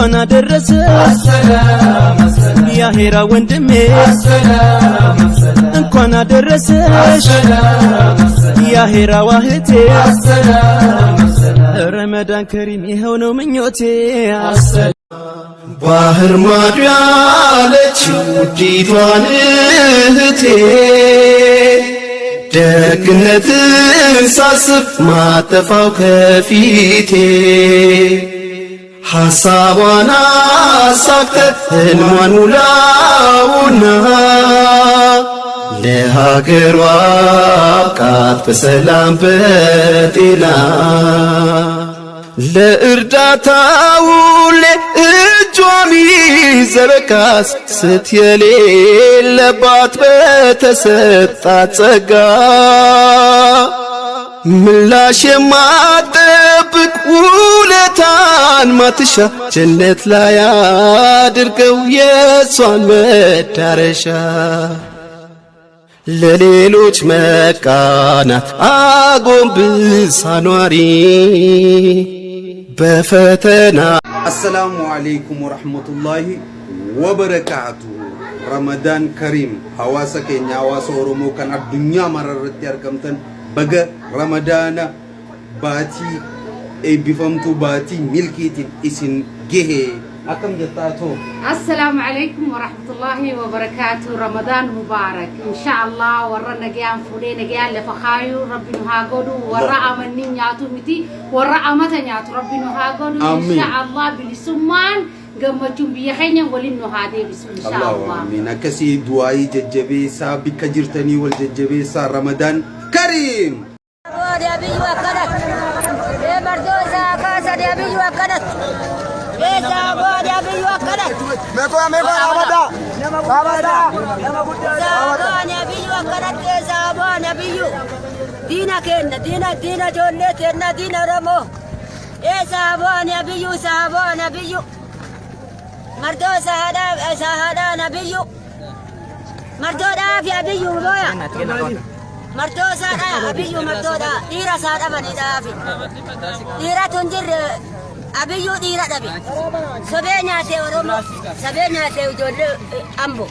እንኳን አደረሰሽ ያ ሄራ ወንድሜ እንኳን አደረሰሽ ያ ሄራ ዋህቴ ረመዳን ከሪም ይኸው ነው ምኞቴ ባህር ማዶ ያለች ውዲቷን እህቴ ደግነትን ሳስብ ማጠፋው ከፊቴ ሐሳቧን አሳክተ ህልሟን ሙላውና ለሀገሯ አብቃት በሰላም በጤና ለእርዳታው እጇ ሚዘረጋስ ስትየሌለባት በተሰጣት ጸጋ ምላሽ የማጠብቅ ውለታን ማትሻ ጀነት ላይ አድርገው የሷን መዳረሻ ለሌሎች መቃናት አጎንብሳ ኗሪ በፈተና السلام عليكم ورحمة الله وبركاته رمضان كريم حواسا كينيا حواسا ورمو كان الدنيا مررت يركمتن بغا رمضان باتي اي بفمتو باتي ملكيتي اسن جهي أكم جتاتو السلام عليكم ورحمة الله وبركاته رمضان مبارك إن شاء الله ورا نجيان فلين نجيان لفخايو ربنا هاجودو ورا أمنين ياتو متي ورا أمتن ياتو ربنا هاجودو إن شاء الله بالسمان جمعتم بيخيني ولينو هادي بسم إن شاء الله آمين كسي دعائي ججبي سا بكجرتني والججبي سا رمضان كريم يا بيجو أكلت يا مردوسا كاسا يا بيجو أكلت يا بودي يا بيجو أكلت ميكو أبدا زابان يا بيجو أكلت يا زابان يا بيجو دينا كنا دينا جولت كنا دينا رمو يا زابان يا بيجو زابان يا بيجو مردوسا هذا يا بيجو مردودا يا بيجو بويا مردوسا أبيو مردودا ديرا سارة بني دافي ديرا تنجر أبيو ديرا دبي سبينيا تي ورمو سبينيا تي وجول أمبو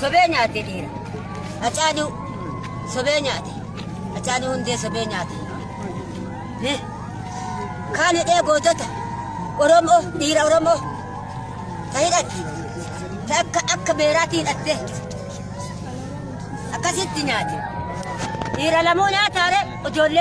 سبينيا تي ديرا أجادو سبينيا تي أجادو هندي سبينيا تي نه كان ده غوتتا ورمو ديرا ورمو تايدك تأك بيراتي أتى أكاسيت نياتي إيرا لمو ناتاري وجولة